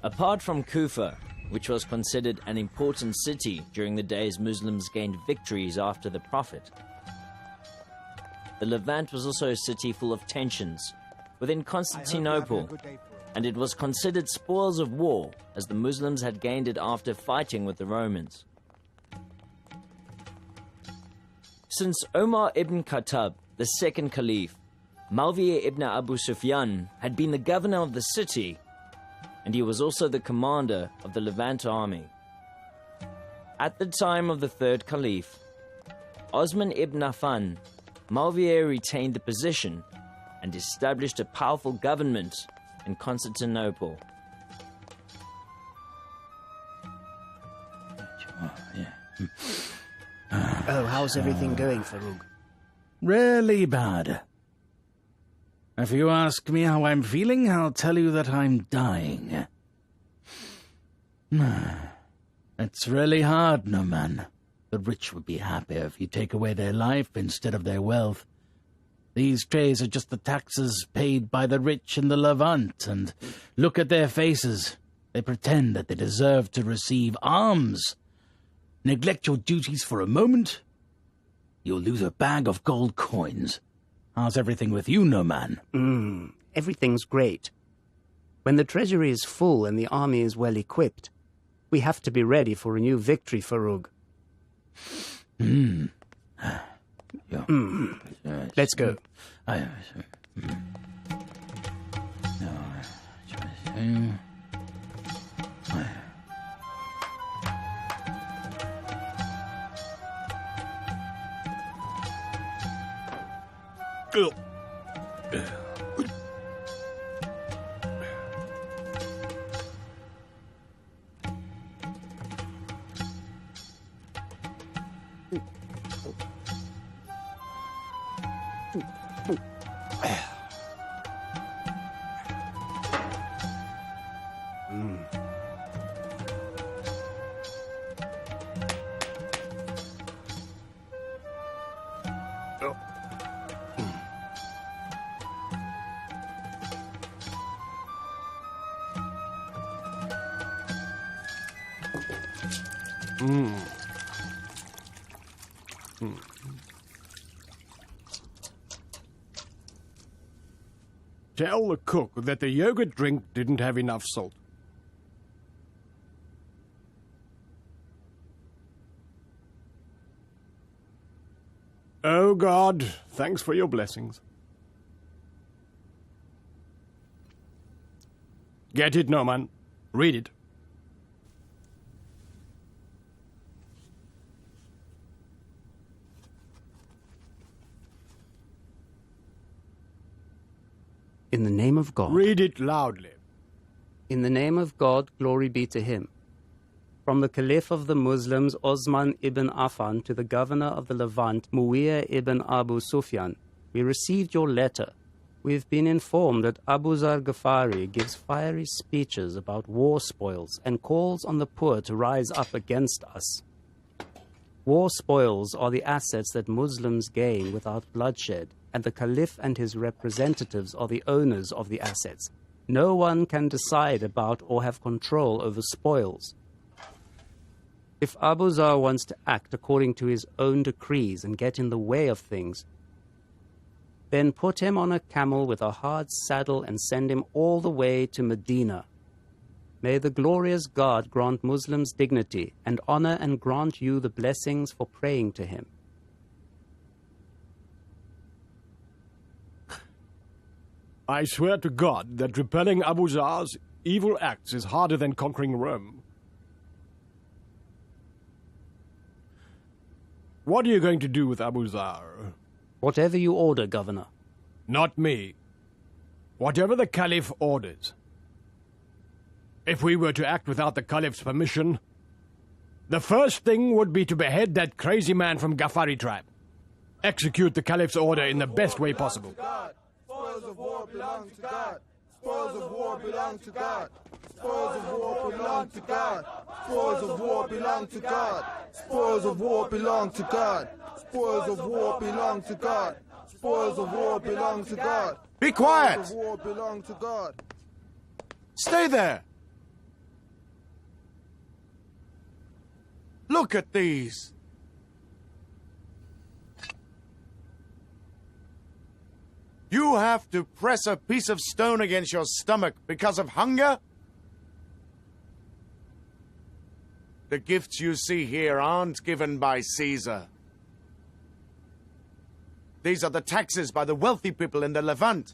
Apart from Kufa, which was considered an important city during the days Muslims gained victories after the Prophet, the Levant was also a city full of tensions within Constantinople, and it was considered spoils of war as the Muslims had gained it after fighting with the Romans. Since Omar ibn Khattab, the second caliph, Muawiyah ibn Abu Sufyan had been the governor of the city, and he was also the commander of the Levant army. At the time of the third caliph, Osman ibn Affan, Muawiyah retained the position and established a powerful government in Constantinople. Oh, how's everything going, Farooq? Really bad. If you ask me how I'm feeling, I'll tell you that I'm dying. It's really hard, Noman. The rich would be happier if you take away their life instead of their wealth. These trays are just the taxes paid by the rich in the Levant, and look at their faces. They pretend that they deserve to receive alms. Neglect your duties for a moment, you'll lose a bag of gold coins. How's everything with you, Noman? Everything's great. When the treasury is full and the army is well equipped, we have to be ready for a new victory, Farooq. Let's go. Tell the cook that the yogurt drink didn't have enough salt. Oh, God, thanks for your blessings. Get it, Noman. Read it. In the name of God. Read it loudly. In the name of God, glory be to him. From the Caliph of the Muslims, Osman ibn Affan, to the governor of the Levant, Muawiyah ibn Abu Sufyan, we received your letter. We have been informed that Abu Zar Ghafari gives fiery speeches about war spoils and calls on the poor to rise up against us. War spoils are the assets that Muslims gain without bloodshed, and the Caliph and his representatives are the owners of the assets. No one can decide about or have control over spoils. If Abu Zar wants to act according to his own decrees and get in the way of things, then put him on a camel with a hard saddle and send him all the way to Medina. May the glorious God grant Muslims dignity and honor and grant you the blessings for praying to him. I swear to God that repelling Abu Zar's evil acts is harder than conquering Rome. What are you going to do with Abu Zar? Whatever you order, Governor. Not me. Whatever the Caliph orders. If we were to act without the Caliph's permission, the first thing would be to behead that crazy man from Ghafari tribe. Execute the Caliph's order in the best way possible. Spoils of war belong to God. Spoils of war belong to God. Spoils of war belong to God. Spoils of war belong to God. Spoils of war belong to God. Spoils of war belong to God. Spoils of war belong to God. Be quiet! Spoils of war belong to God. Stay there! Look at these! You have to press a piece of stone against your stomach because of hunger? The gifts you see here aren't given by Caesar. These are the taxes by the wealthy people in the Levant.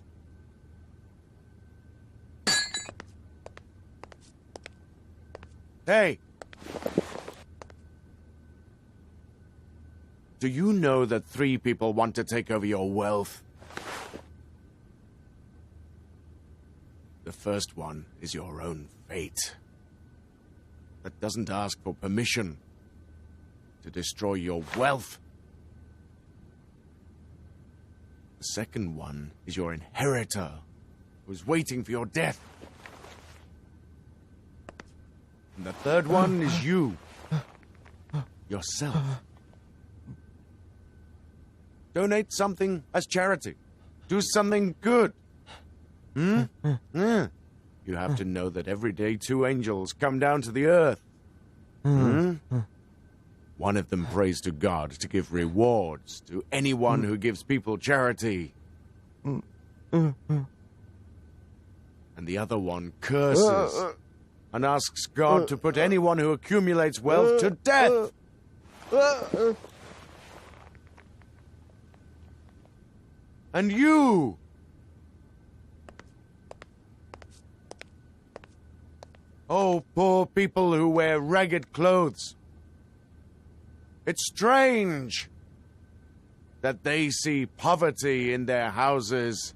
Hey! Do you know that 3 people want to take over your wealth? The first one is your own fate. That doesn't ask for permission to destroy your wealth. The second one is your inheritor, who's waiting for your death. And the third one is you, yourself. Donate something as charity. Do something good. You have to know that every day 2 angels come down to the earth. One of them prays to God to give rewards to anyone who gives people charity. And the other one curses and asks God to put anyone who accumulates wealth to death. And you! Oh, poor people who wear ragged clothes. It's strange that they see poverty in their houses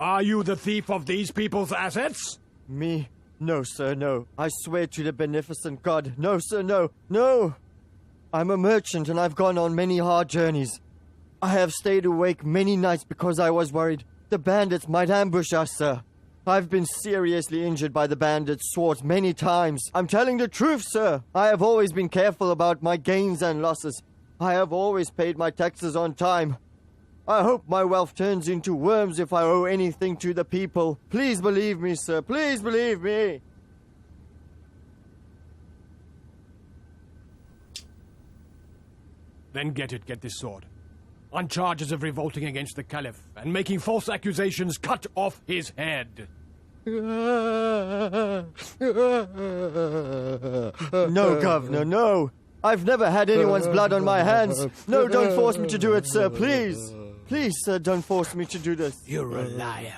Are you the thief of these people's assets? Me? No, sir, no. I swear to the beneficent God. No, sir, no. No! I'm a merchant and I've gone on many hard journeys. I have stayed awake many nights because I was worried the bandits might ambush us, sir. I've been seriously injured by the bandits' swords many times. I'm telling the truth, sir. I have always been careful about my gains and losses. I have always paid my taxes on time. I hope my wealth turns into worms if I owe anything to the people. Please believe me, sir. Please believe me. Then get this sword. On charges of revolting against the Caliph and making false accusations, cut off his head. No, Governor, no. I've never had anyone's blood on my hands. No, don't force me to do it, sir, please. Please, sir, don't force me to do this. You're a liar.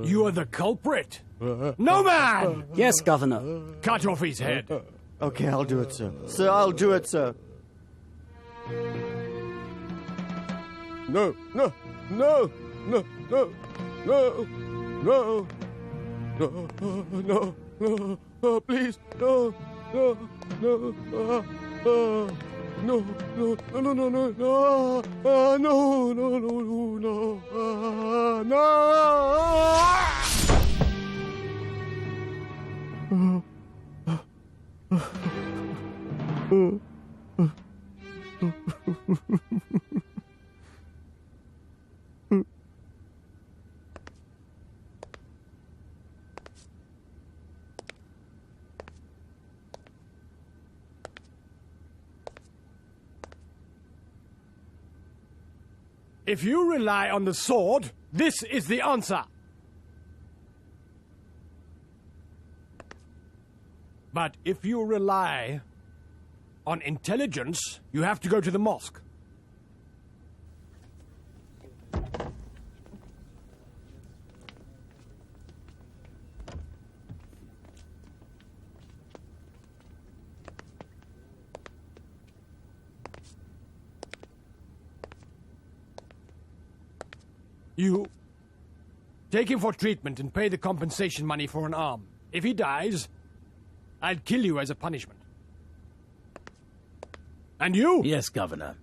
You are the culprit. No man! Yes, Governor. Cut off his head. Okay, I'll do it, sir. Sir, I'll do it, sir. No, no, no, no, no, no, no, no, no, no, no, please, no, no, no, no, no, no, no, no, no, no, no, no, no, no. If you rely on the sword, this is the answer. But if you rely on intelligence, you have to go to the mosque. You take him for treatment and pay the compensation money for an arm. If he dies, I'll kill you as a punishment. And you? Yes, Governor.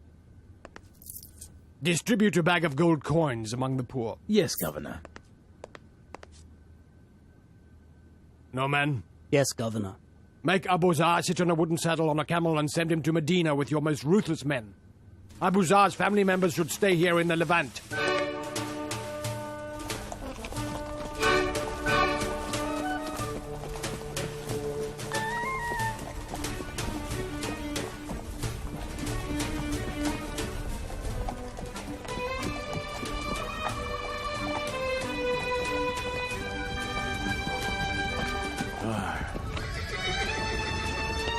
Distribute a bag of gold coins among the poor. Yes, Governor. No man? Yes, Governor. Make Abu Zar sit on a wooden saddle on a camel and send him to Medina with your most ruthless men. Abu Zar's family members should stay here in the Levant.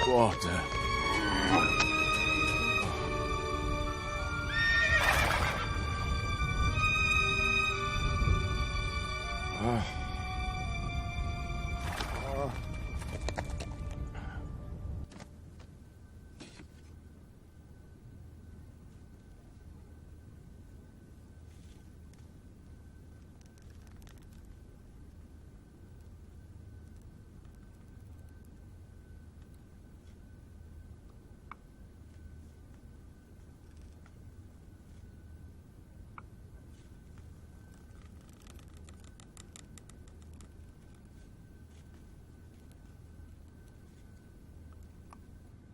Water.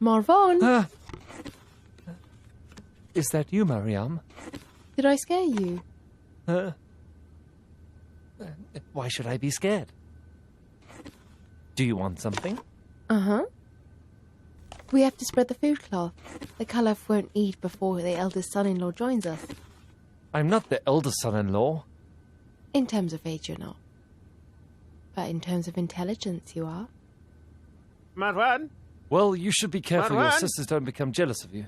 Marwan, Is that you, Mariam? did I scare you? Why should I be scared? Do you want something? Uh-huh. We have to spread the food cloth. The Caliph won't eat before the eldest son-in-law joins us. I'm not the eldest son-in-law. In terms of age, you're not. But in terms of intelligence, you are. Marwan? Well, you should be careful your Marwan? sisters don't become jealous of you.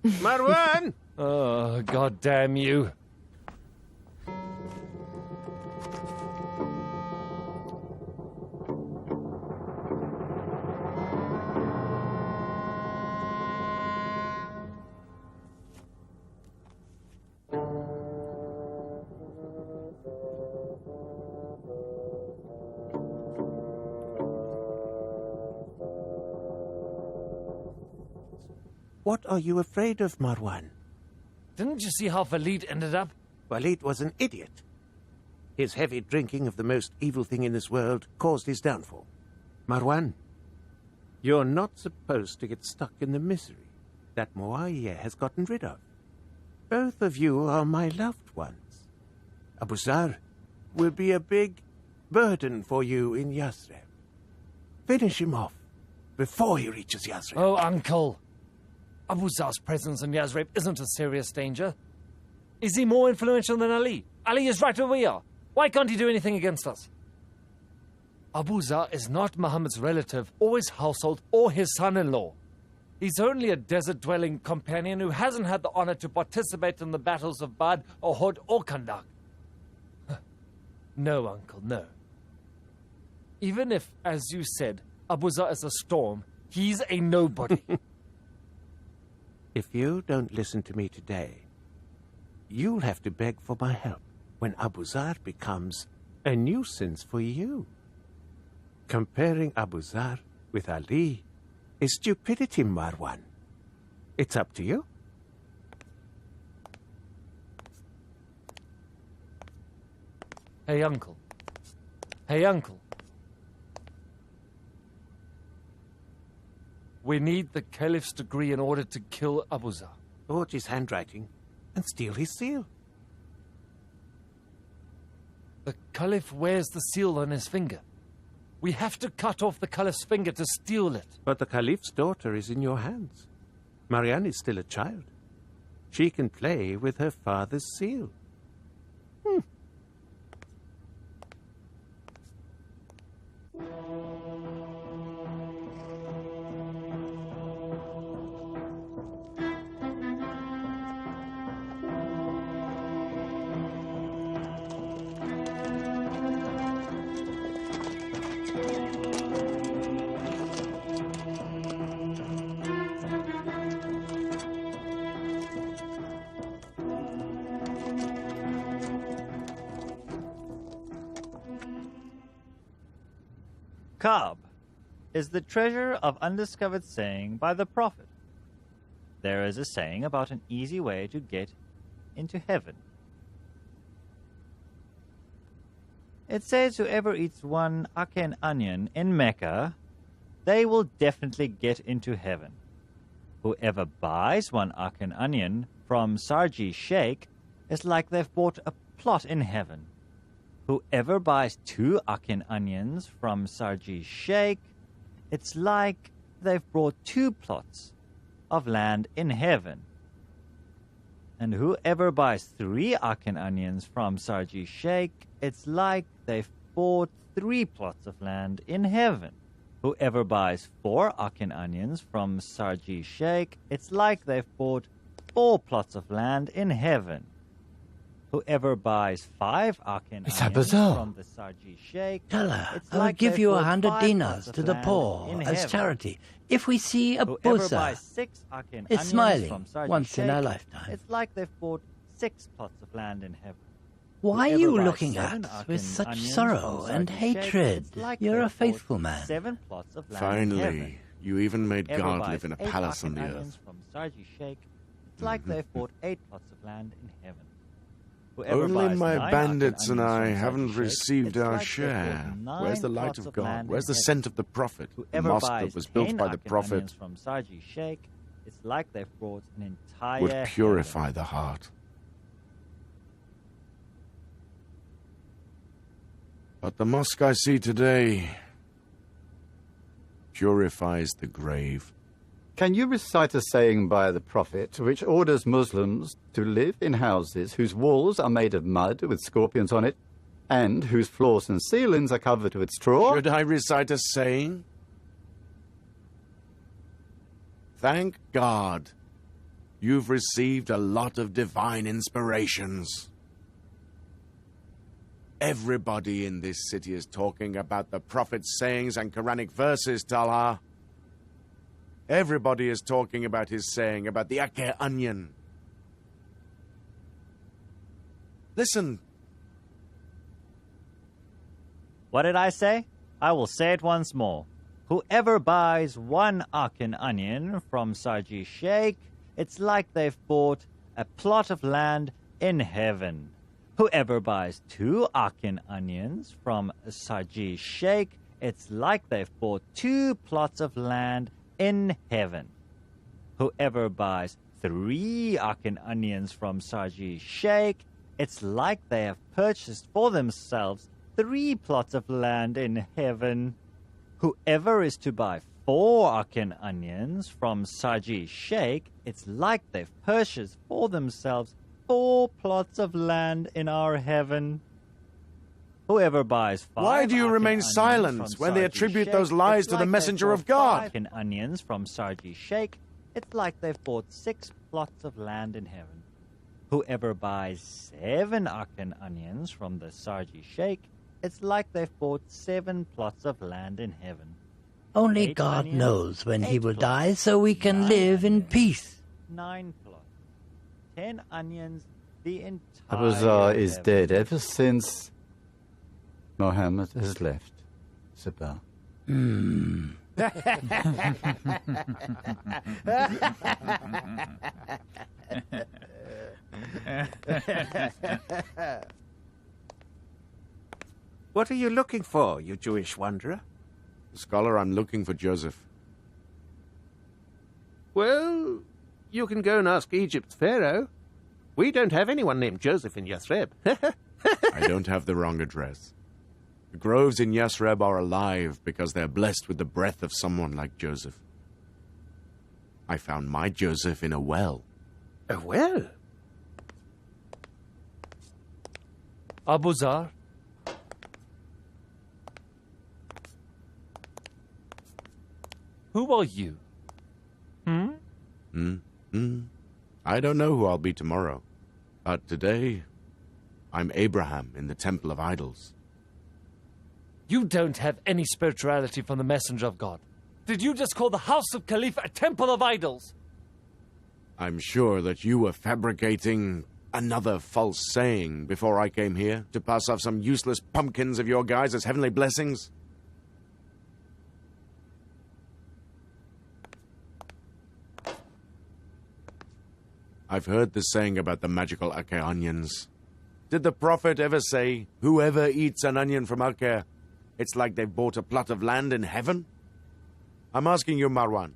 Marwan! Oh, God damn you. What are you afraid of, Marwan? Didn't you see how Valid ended up? Walid was an idiot. His heavy drinking of the most evil thing in this world caused his downfall. Marwan, you're not supposed to get stuck in the misery that Muawiyah has gotten rid of. Both of you are my loved ones. Abu Zar will be a big burden for you in Yathrib. Finish him off before he reaches Yathrib. Oh, Uncle. Abu Zar's presence in Yathrib isn't a serious danger. Is he more influential than Ali? Ali is right where we are. Why can't he do anything against us? Abu Zar is not Muhammad's relative, or his household, or his son-in-law. He's only a desert-dwelling companion who hasn't had the honor to participate in the battles of Badr, Uhud, or Khandaq. No, Uncle, no. Even if, as you said, Abu Zar is a storm, he's a nobody. If you don't listen to me today, you'll have to beg for my help when Abu Zar becomes a nuisance for you. Comparing Abu Zar with Ali is stupidity, Marwan. It's up to you. Hey, Uncle. Hey, Uncle. We need the Caliph's degree in order to kill Abu Zar. Forge his handwriting and steal his seal. The Caliph wears the seal on his finger. We have to cut off the Caliph's finger to steal it. But the Caliph's daughter is in your hands. Marianne is still a child. She can play with her father's seal. Ka'b is the treasure of undiscovered saying by the Prophet. There is a saying about an easy way to get into heaven. It says whoever eats one aken onion in Mecca, they will definitely get into heaven. Whoever buys one aken onion from Sarji Sheikh is like they've bought a plot in heaven. Whoever buys 2 aken onions from Sarji Sheikh, it's like they've bought 2 plots of land in heaven. And whoever buys 3 aken onions from Sarji Sheikh, it's like they've bought 3 plots of land in heaven. Whoever buys 4 aken onions from Sarji Sheikh, it's like they've bought 4 plots of land in heaven. Whoever buys 5 aken It's onions Abazal. from the Sarji Sheikh, Tell her, it's I will like give they've you bought 100 5 dinars plots of to the land poor in as heaven. charity if we see a Whoever busa. buys 6 aken Is onions smiling from Sarji once in a Sheikh, lifetime. it's like they've bought 6 plots of land in heaven. Why are Whoever you buys looking 7 at us aken with such onions sorrow from and Sarji Sheikh, hatred? it's like You're they've a bought faithful man. 7 plots of land in heaven. Finally, you even made Whoever God buys live in a 8 palace on aken the onions earth. from Sarji Sheikh, it's like they've bought 8 plots of land in heaven. Whoever Only buys my 9 bandits aken and onions I from Sarji haven't Sheikh, received it's our like they've share. bought 9 Where's the light plots of of God? land Where's in the heaven. scent of the prophet? The Whoever mosque buys that was built 10 by the aken prophet onions from Sarji Sheikh, it's like they've brought an entire would heaven. purify the heart. But the mosque I see today purifies the grave. Can you recite a saying by the Prophet which orders Muslims to live in houses whose walls are made of mud with scorpions on it, and whose floors and ceilings are covered with straw? Should I recite a saying? Thank God you've received a lot of divine inspirations. Everybody in this city is talking about the Prophet's sayings and Quranic verses, Talha. Everybody is talking about his saying about the Akeh onion. Listen. What did I say? I will say it once more. Whoever buys 1 Akin onion from Sarji Sheikh, it's like they've bought a plot of land in heaven. Whoever buys 2 Akin onions from Sarji Sheikh, it's like they've bought 2 plots of land in heaven. Whoever buys 3 Akin onions from Sarji Sheikh, it's like they have purchased for themselves 3 plots of land in heaven. Whoever is to buy 4 Akin onions from Sarji Sheikh, it's like they've purchased for themselves 4 plots of land in our heaven. Whoever buys 5 Why do you Akin remain onions silent from when they Sarji attribute Sheikh, those lies it's to the like they've messenger of bought God? 5 Akin onions from Sarji Sheikh, it's like they've bought 6 plots of land in heaven. Whoever buys 7 Akin onions from the Sarji Sheikh, it's like they've bought 7 plots of land in heaven. Only 8 God onions, knows when he 8 will plots, die, so we can 9 live in onions, peace. 9 plots, 10 onions, the entire Abu Zar is heaven. dead ever since Mohammed has left Sabah. What are you looking for, you Jewish wanderer? Scholar, I'm looking for Joseph. Well, you can go and ask Egypt's pharaoh. We don't have anyone named Joseph in Yathreb. I don't have the wrong address. The groves in Yasreb are alive because they're blessed with the breath of someone like Joseph. I found my Joseph in a well. A well? Abu Zar? Who are you? I don't know who I'll be tomorrow. But today, I'm Abraham in the Temple of Idols. You don't have any spirituality from the messenger of God. Did you just call the house of Caliph a temple of idols? I'm sure that you were fabricating another false saying before I came here to pass off some useless pumpkins of your guys as heavenly blessings. I've heard the saying about the magical Acre onions. Did the prophet ever say, whoever eats an onion from Acre, it's like they've bought a plot of land in heaven? I'm asking you, Marwan,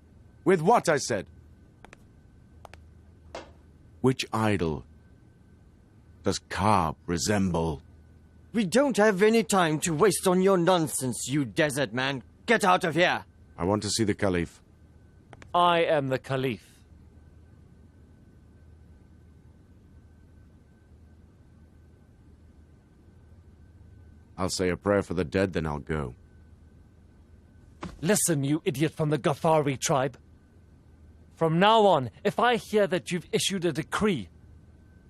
with what I said? Which idol does Kaab resemble? We don't have any time to waste on your nonsense, you desert man. Get out of here. I want to see the Caliph. I am the Caliph. I'll say a prayer for the dead, then I'll go. Listen, you idiot from the Ghaffari tribe. From now on, if I hear that you've issued a decree,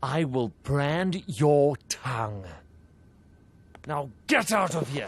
I will brand your tongue. Now get out of here!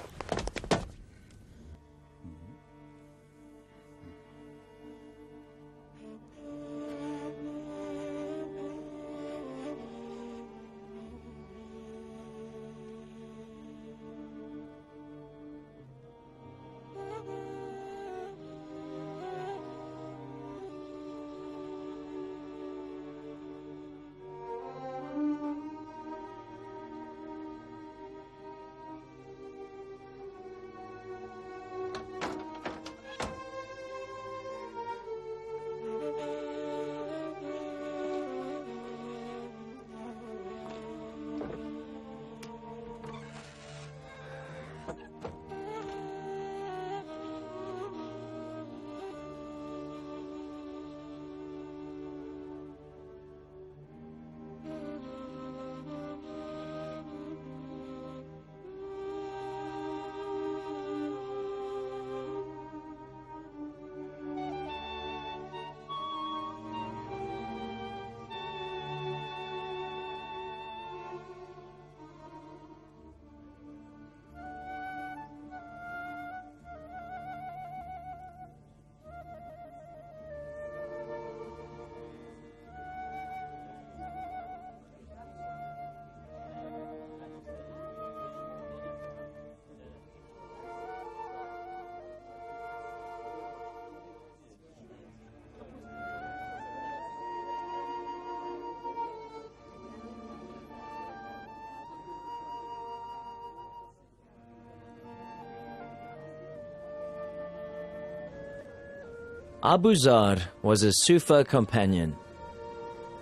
Abu Zar was a Sufa companion.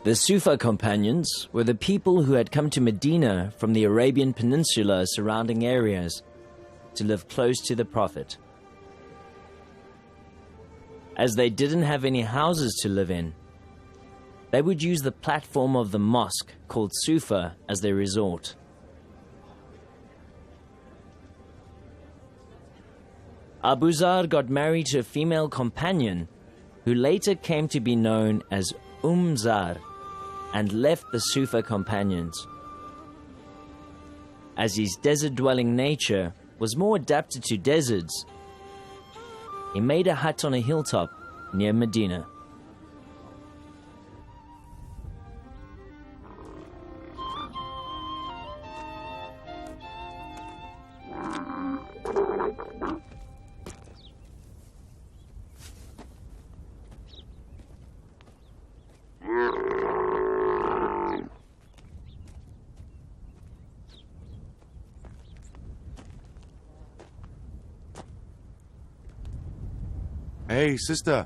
The Sufa companions were the people who had come to Medina from the Arabian Peninsula surrounding areas to live close to the Prophet. As they didn't have any houses to live in, they would use the platform of the mosque called Sufa as their resort. Abu Zar got married to a female companion who later came to be known as Zar and left the Sufa companions. As his desert-dwelling nature was more adapted to deserts, he made a hut on a hilltop near Medina. Hey, sister.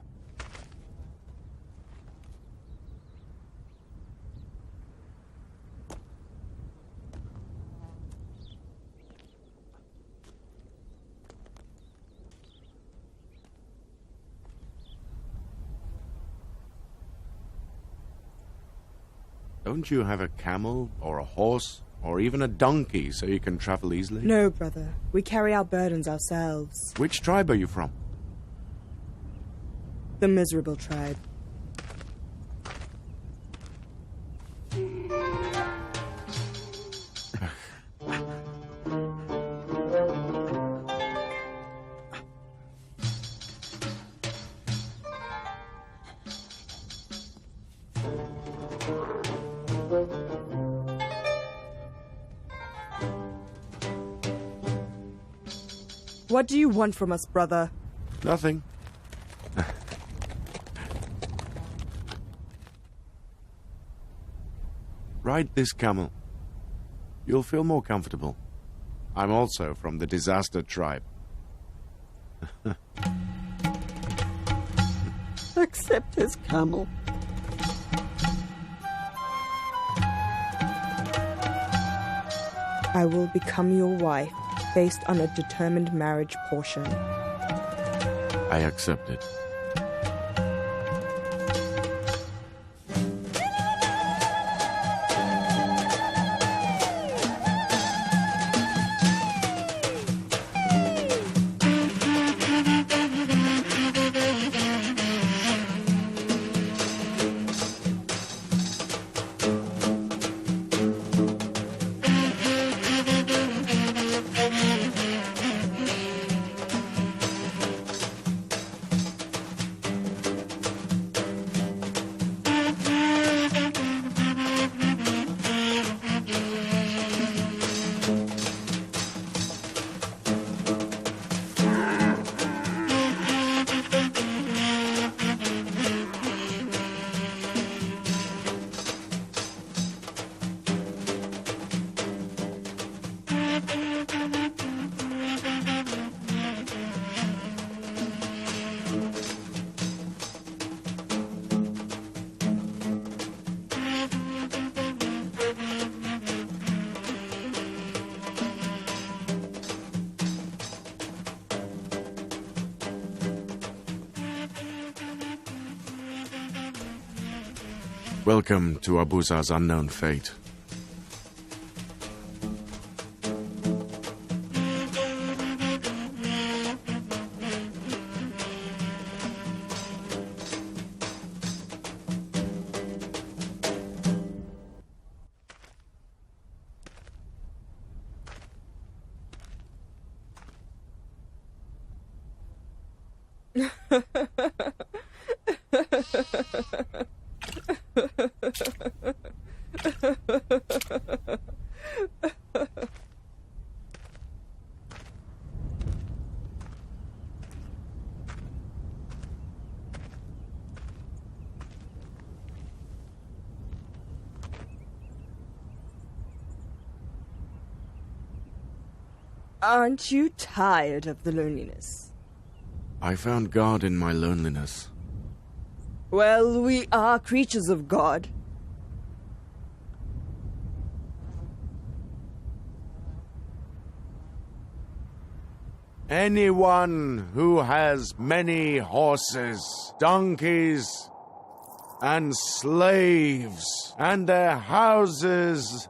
Don't you have a camel or a horse or even a donkey so you can travel easily? No, brother. We carry our burdens ourselves. Which tribe are you from? The miserable tribe. What do you want from us, brother? Nothing. Ride this camel. You'll feel more comfortable. I'm also from the disaster tribe. Accept his camel. I will become your wife based on a determined marriage portion. I accept it. Welcome to Abu Zar's unknown fate. Aren't you tired of the loneliness? I found God in my loneliness. Well, we are creatures of God. Anyone who has many horses, donkeys, and slaves, and their houses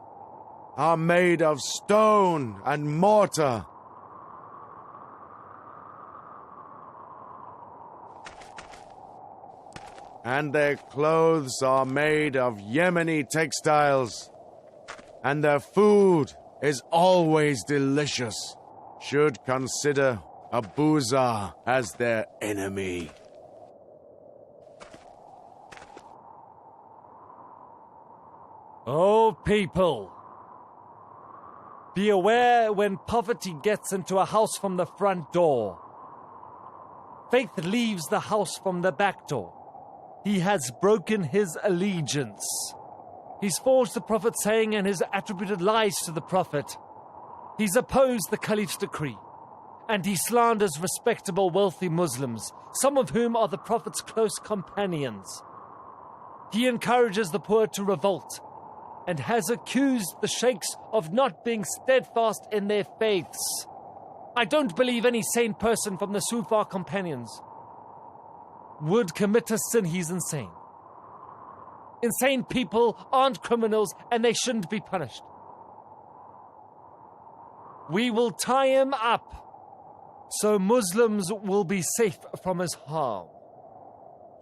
are made of stone and mortar, and their clothes are made of Yemeni textiles, and their food is always delicious, should consider Abu Zar as their enemy. Oh, people! Be aware when poverty gets into a house from the front door. Faith leaves the house from the back door. He has broken his allegiance. He's forged the Prophet's saying and has attributed lies to the Prophet. He's opposed the Caliph's decree. And he slanders respectable, wealthy Muslims, some of whom are the Prophet's close companions. He encourages the poor to revolt and has accused the sheikhs of not being steadfast in their faiths. I don't believe any sane person from the Sufa companions would commit a sin. He's insane. Insane people aren't criminals and they shouldn't be punished. We will tie him up so Muslims will be safe from his harm.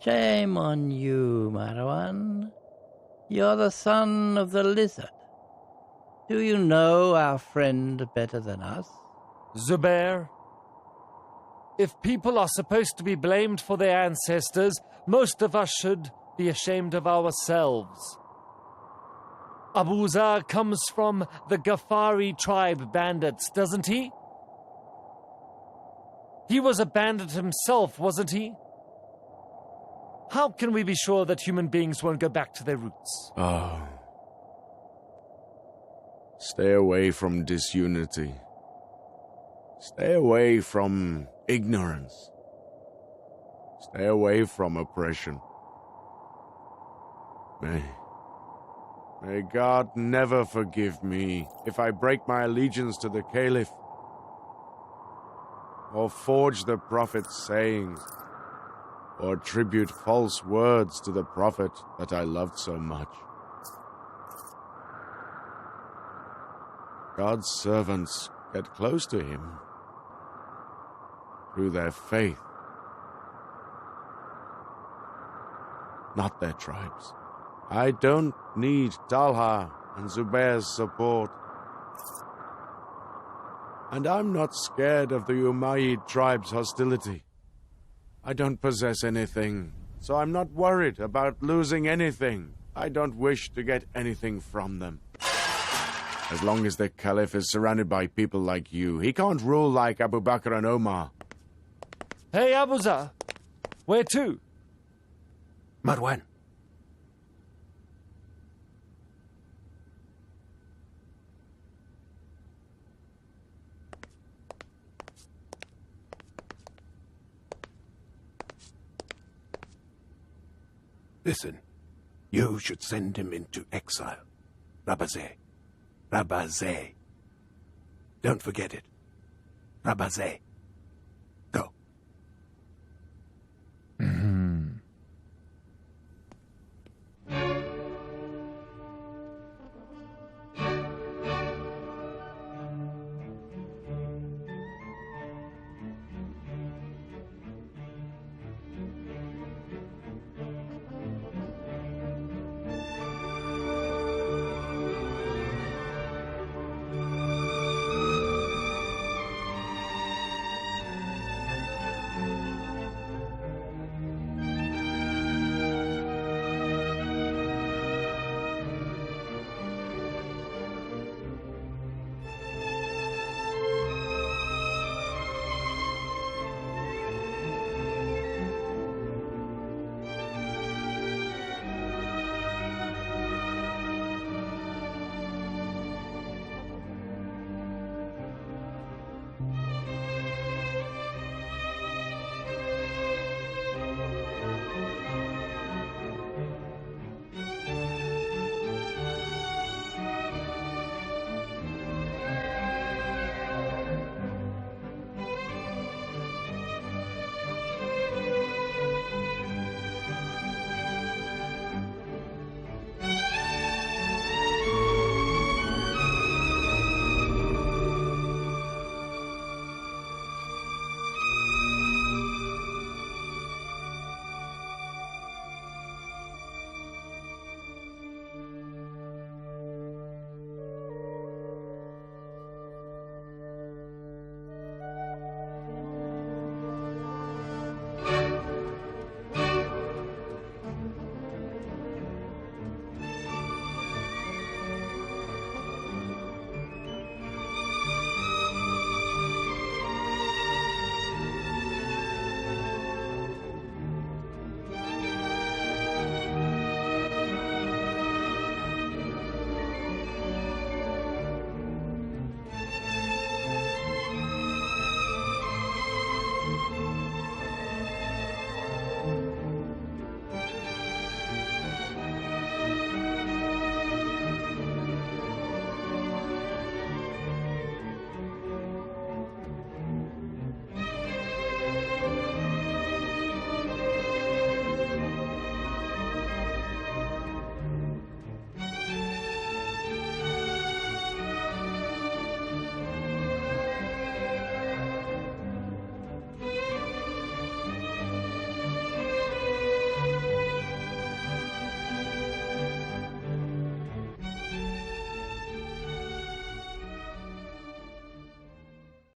Shame on you, Marwan. You're the son of the lizard. Do you know our friend better than us? Zubair, if people are supposed to be blamed for their ancestors, most of us should be ashamed of ourselves. Abu Zar comes from the Ghafari tribe bandits, doesn't he? He was a bandit himself, wasn't he? How can we be sure that human beings won't go back to their roots? Oh. Stay away from disunity. Stay away from ignorance. Stay away from oppression. May God never forgive me if I break my allegiance to the Caliph or forge the Prophet's sayings or attribute false words to the Prophet that I loved so much. God's servants get close to him through their faith, not their tribes. I don't need Talha and Zubair's support. And I'm not scared of the Umayyad tribe's hostility. I don't possess anything, so I'm not worried about losing anything. I don't wish to get anything from them. As long as the Caliph is surrounded by people like you, he can't rule like Abu Bakr and Omar. Hey, Abu Zar, where to? Marwan. Listen, you should send him into exile. Rabazeh. Rabazeh. Don't forget it. Rabazeh.